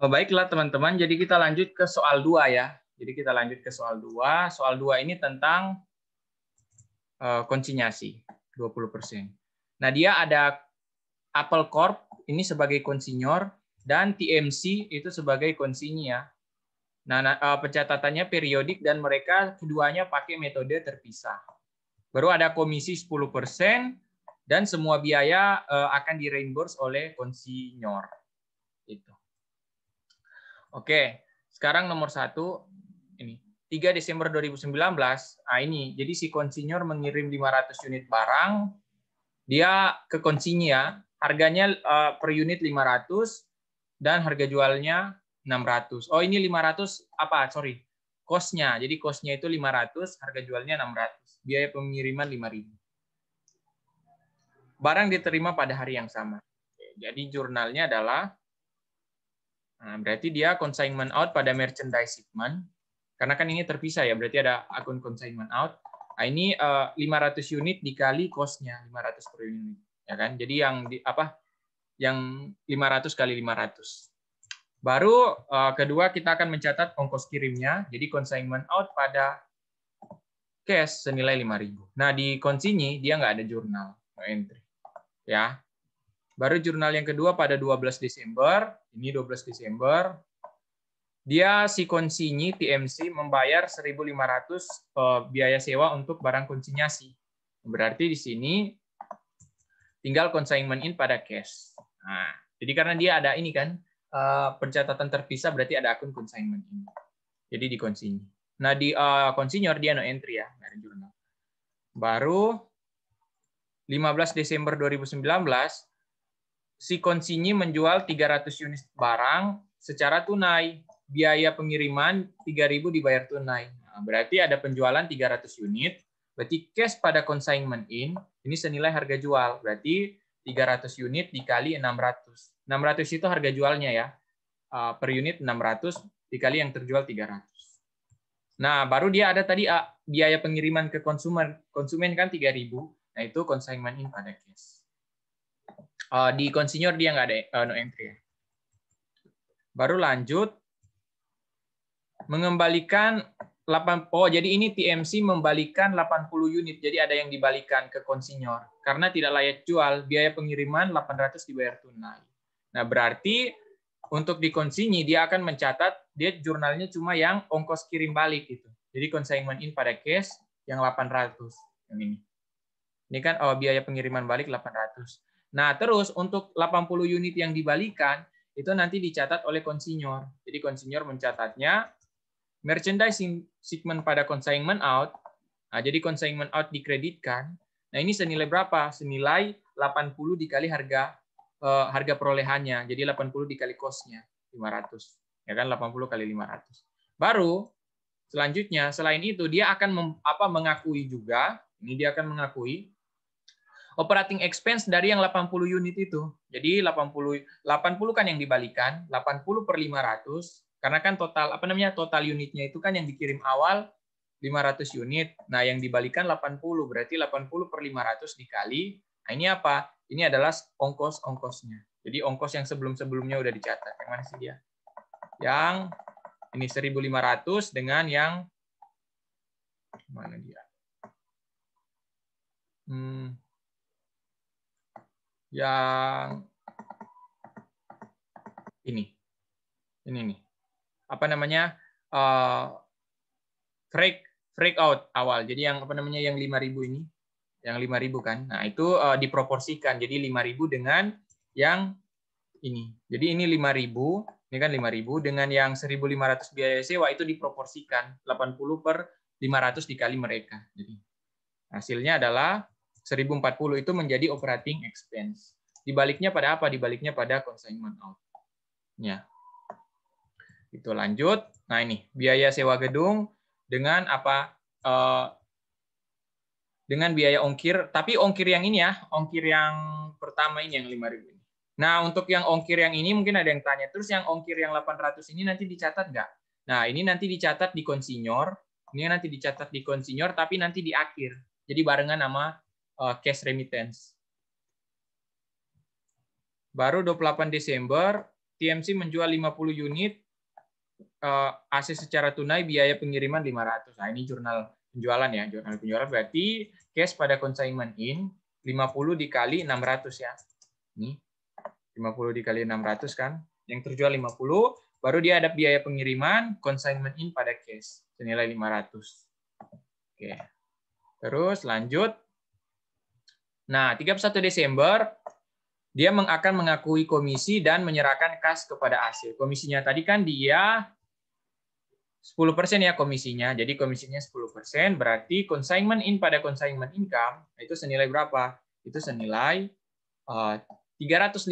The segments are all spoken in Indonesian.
Oh, baiklah teman-teman, jadi kita lanjut ke soal 2 ya. Jadi kita lanjut ke soal 2. Soal 2 ini tentang konsinyasi 20%. Nah, dia ada Apple Corp ini sebagai konsinyor dan TMC itu sebagai konsinyi ya. Nah, pencatatannya periodik dan mereka keduanya pakai metode terpisah. Baru ada komisi 10% dan semua biaya akan di-reimburse oleh konsinyor. Itu. Oke, sekarang nomor 1 ini 3 Desember 2019. Nah, ini jadi si konsinyor mengirim 500 unit barang, dia ke konsinyi ya. Harganya per unit 500 dan harga jualnya 600. Oh, ini 500 apa? Sorry. Cost-nya. Jadi cost-nya itu 500, harga jualnya 600. Biaya pengiriman 5.000. Barang diterima pada hari yang sama. Jadi jurnalnya adalah berarti dia consignment out pada merchandise shipment. Karena kan ini terpisah ya, berarti ada akun consignment out. Nah, ini 500 unit dikali cost-nya, 500 per unit. Ya kan? Jadi yang 500 kali 500. Baru kedua kita akan mencatat ongkos kirimnya. Jadi consignment out pada cash senilai 5.000. Nah, di konsinyi dia nggak ada jurnal, no entry. Ya. Baru jurnal yang kedua pada 12 Desember, ini 12 Desember, dia si konsinyi TMC membayar 1.500 biaya sewa untuk barang konsinyasi. Berarti di sini tinggal consignment in pada cash. Nah, jadi karena dia ada ini kan, pencatatan terpisah berarti ada akun consignment in. Jadi di konsinyi. Nah, di konsinyor dia no entry ya, nggak ada jurnal. Baru 15 Desember 2019, si konsinyi menjual 300 unit barang secara tunai. Biaya pengiriman 3.000 dibayar tunai. Nah, berarti ada penjualan 300 unit, berarti cash pada consignment in, ini senilai harga jual. Berarti 300 unit dikali 600. 600 itu harga jualnya ya. Per unit 600 dikali yang terjual 300. Nah, baru dia ada tadi biaya pengiriman ke konsumen kan 3.000. Nah, itu consignment in pada cash. Di konsinyor dia nggak ada no entry ya. Baru lanjut mengembalikan 8. Oh, jadi ini TMC membalikan 80 unit. Jadi ada yang dibalikan ke konsinyor. Karena tidak layak jual, biaya pengiriman 800 dibayar tunai. Nah, berarti untuk di konsinyi dia akan mencatat dia jurnalnya cuma yang ongkos kirim balik gitu. Jadi consignment in pada cash yang 800 yang ini. Ini kan biaya pengiriman balik 800. Nah, terus untuk 80 unit yang dibalikan itu nanti dicatat oleh konsinyor. Jadi konsinyor mencatatnya merchandising shipment pada consignment out. Nah, jadi consignment out dikreditkan. Nah, ini senilai berapa? Senilai 80 dikali harga perolehannya. Jadi 80 dikali cost-nya 500. Ya kan 80 kali 500. Baru selanjutnya selain itu dia akan mengakui juga, ini dia akan mengakui operating expense dari yang 80 unit itu. Jadi 80 kan yang dibalikan, 80 per 500 karena kan total unitnya itu kan yang dikirim awal 500 unit. Nah, yang dibalikan 80, berarti 80 per 500 dikali. Nah, ini apa? Ini adalah ongkos-ongkosnya. Jadi ongkos yang sebelum-sebelumnya udah dicatat. Yang mana sih dia? Yang ini 1.500 dengan yang mana dia? Yang ini nih. Apa namanya? Break out awal. Jadi yang yang 5.000 ini, yang 5.000 kan. Nah, itu diproporsikan. Jadi 5.000 dengan yang ini. Jadi ini 5.000, ini kan 5.000 dengan yang 1.500 biaya sewa itu diproporsikan 80 per 500 dikali mereka. Jadi hasilnya adalah 1.040 itu menjadi operating expense. Dibaliknya pada apa? Dibaliknya pada consignment out. Ya. Itu lanjut. Nah, ini biaya sewa gedung dengan apa? Dengan biaya ongkir, tapi ongkir yang ini ya, ongkir yang pertama ini yang 5.000 ini. Nah, untuk yang ongkir yang ini mungkin ada yang tanya, terus yang ongkir yang 800 ini nanti dicatat nggak? Nah, ini nanti dicatat di konsinyor, tapi nanti di akhir. Jadi barengan sama cash remittance. Baru 28 Desember TMC menjual 50 unit, AC secara tunai, biaya pengiriman 500. Nah, ini jurnal penjualan ya. Jurnal penjualan berarti cash pada consignment in 50 dikali 600 ya. Ini 50 dikali 600 kan. Yang terjual 50, baru dia ada biaya pengiriman, consignment in pada cash senilai 500. Oke. Terus lanjut. Nah, 31 Desember dia akan mengakui komisi dan menyerahkan kas kepada AC. Komisinya tadi kan dia 10% ya komisinya. Jadi komisinya 10%, berarti consignment in pada consignment income itu senilai berapa? Itu senilai 350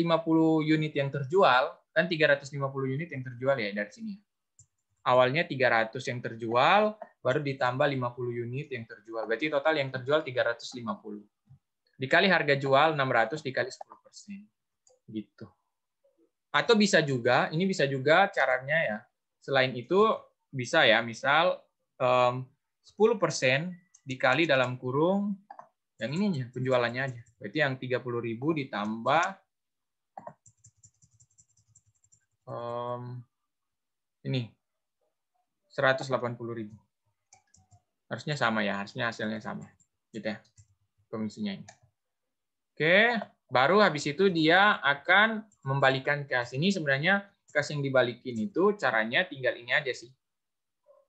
unit yang terjual, kan 350 unit yang terjual ya dari sini. Awalnya 300 yang terjual, baru ditambah 50 unit yang terjual. Berarti total yang terjual 350. Dikali harga jual 600 dikali 10%. Gitu. Atau bisa juga, ini bisa juga caranya ya. Selain itu bisa ya, misal 10% dikali dalam kurung yang ini aja, penjualannya aja. Berarti yang 30.000 ditambah ini 180.000. Harusnya sama ya, harusnya hasilnya sama. Gitu ya, komisinya ini. Oke, baru habis itu dia akan membalikan kas. Ini sebenarnya kas yang dibalikin itu caranya tinggal ini aja sih.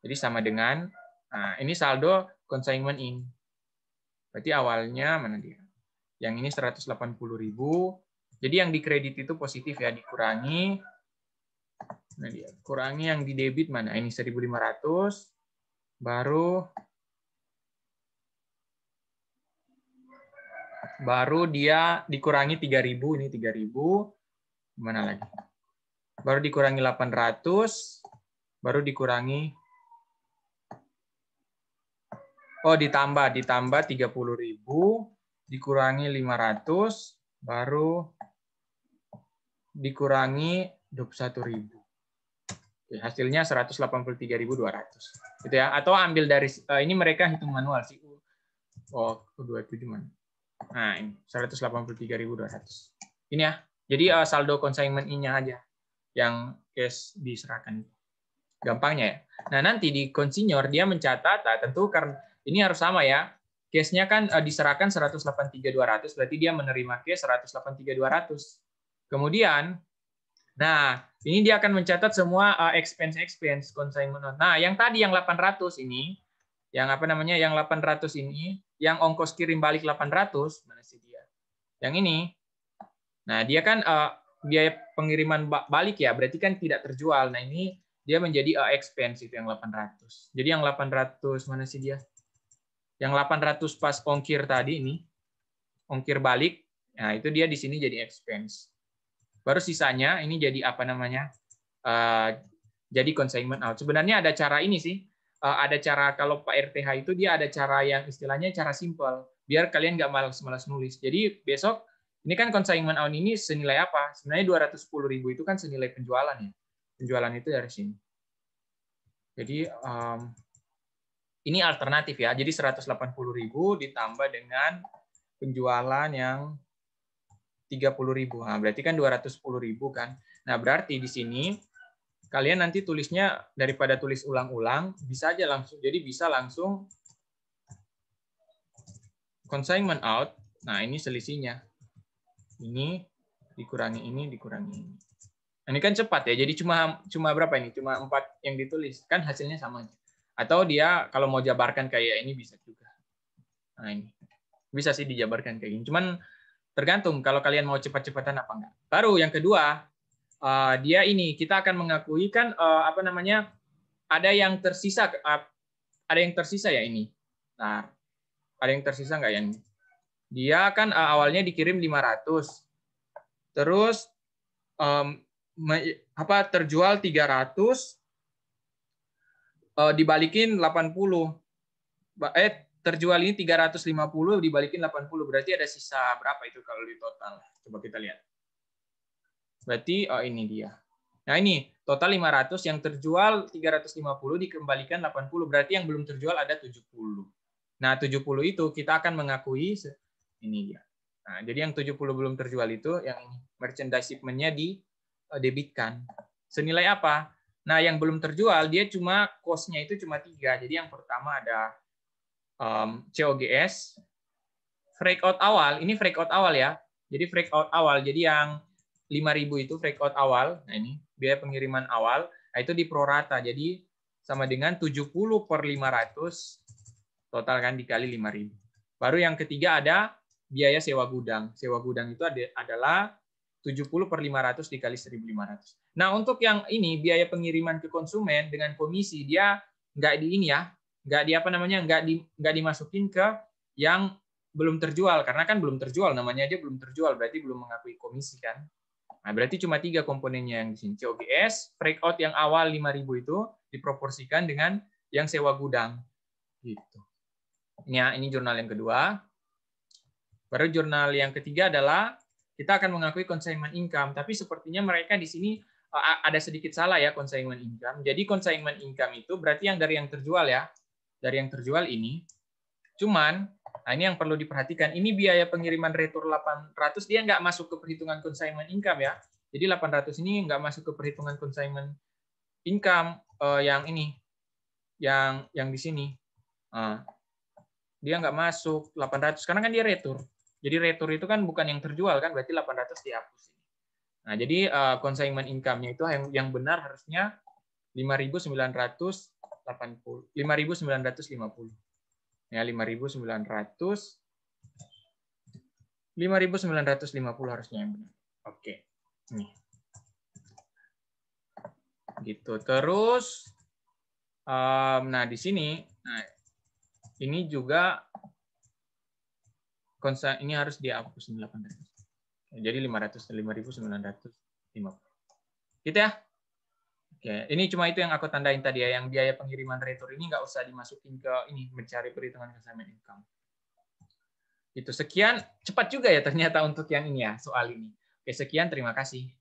Jadi sama dengan, nah ini saldo consignment in. Berarti awalnya, mana dia? Yang ini 180.000. Jadi yang dikredit itu positif ya, dikurangi. Nah dia, kurangi yang di debit mana? Ini 1.500. Baru dia dikurangi 3.000, ini 3.000. Gimana lagi? Baru dikurangi 800, baru dikurangi, ditambah 30.000, dikurangi 500, baru dikurangi 21.000. Oke, hasilnya 183.200. Gitu ya. Atau ambil dari ini mereka hitung manual sih. 27 mana? Nah, ini 183.200. Ini ya. Jadi saldo consignment in-nya aja yang cash diserahkan. Gampangnya ya. Nah, nanti di consignor dia mencatat, tentu karena ini harus sama ya. Cash-nya kan diserahkan 183.200, berarti dia menerima cash 183.200. Kemudian, nah, ini dia akan mencatat semua expense consignment. Nah, yang tadi yang 800 ini, yang apa namanya? Yang 800 ini, yang ongkos kirim balik 800, mana sih dia? Yang ini. Nah, dia kan biaya pengiriman balik ya, berarti kan tidak terjual. Nah, ini dia menjadi expense itu yang 800. Jadi yang 800 mana sih dia? Yang 800 pas ongkir tadi ini, ongkir balik, nah itu dia di sini jadi expense. Baru sisanya ini jadi apa namanya? Jadi consignment out. Sebenarnya ada cara ini sih. Ada cara kalau Pak RTH itu dia ada cara yang istilahnya cara simple. Biar kalian nggak malas-malas nulis. Jadi besok ini kan consignment out ini senilai apa? Sebenarnya 210.000 itu kan senilai penjualan ya. Penjualan itu dari sini. Jadi ini alternatif ya. Jadi 180.000 ditambah dengan penjualan yang 30.000. Nah, berarti kan 210.000 kan. Nah, berarti di sini kalian nanti tulisnya daripada tulis ulang-ulang, bisa aja langsung. Jadi bisa langsung consignment out. Nah, ini selisihnya. Ini dikurangi ini, dikurangi ini. Nah, ini kan cepat ya. Jadi cuma berapa ini? Cuma 4 yang ditulis. Kan hasilnya sama aja. Atau dia kalau mau jabarkan kayak ini bisa juga. Nah, ini. Bisa sih dijabarkan kayak gini. Cuman tergantung kalau kalian mau cepat-cepatan apa enggak. Baru yang kedua, dia ini kita akan mengakui kan apa namanya? Ada yang tersisa ya ini. Nah, ada yang tersisa enggak ya ini? Dia kan awalnya dikirim 500. Terus terjual 300, dibalikin 80. Terjual ini 350, dibalikin 80. Berarti ada sisa berapa itu kalau di total? Coba kita lihat. Berarti ini dia. Nah, ini total 500, yang terjual 350, dikembalikan 80. Berarti yang belum terjual ada 70. Nah, 70 itu kita akan mengakui ini dia. Nah, jadi yang 70 belum terjual itu yang merchandise shipment-nya di debitkan. Senilai apa? Nah, yang belum terjual dia cuma cost-nya itu cuma 3. Jadi yang pertama ada COGS, breakout awal. Ini breakout awal ya. Jadi breakout awal. Jadi yang 5.000 itu breakout awal. Nah, ini biaya pengiriman awal. Nah, itu di prorata. Jadi sama dengan 70 per 500 total kan dikali 5.000. Baru yang ketiga ada biaya sewa gudang. Sewa gudang itu adalah 70 per 500 dikali 1.500. Nah, untuk yang ini biaya pengiriman ke konsumen dengan komisi dia nggak di ini ya, nggak di apa namanya, nggak dimasukin ke yang belum terjual karena kan belum terjual, namanya aja belum terjual berarti belum mengakui komisi kan. Nah, berarti cuma 3 komponennya yang di sini. COGS, breakout yang awal 5.000 itu diproporsikan dengan yang sewa gudang. Gitu. Ini jurnal yang kedua. Baru jurnal yang ketiga adalah kita akan mengakui consignment income, tapi sepertinya mereka di sini ada sedikit salah ya consignment income. Jadi consignment income itu berarti yang dari yang terjual ya. Dari yang terjual ini. Cuman, nah ini yang perlu diperhatikan, ini biaya pengiriman retur 800 dia nggak masuk ke perhitungan consignment income ya. Jadi 800 ini nggak masuk ke perhitungan consignment income yang ini, yang di sini. Dia nggak masuk 800 karena kan dia retur. Jadi retur itu kan bukan yang terjual kan, berarti 800 dihapus. Nah, jadi consignment income-nya itu yang benar harusnya 5.950. Ya, 5.950 harusnya yang benar. Oke. Nih. Gitu. Terus nah di sini ini juga ini harus dihapus 800. Jadi 5.950. Gitu ya. Oke, ini cuma itu yang aku tandain tadi ya, yang biaya pengiriman retur ini nggak usah dimasukin ke ini mencari perhitungan consignment income. Itu sekian, cepat juga ya ternyata untuk yang ini ya, soal ini. Oke, sekian, terima kasih.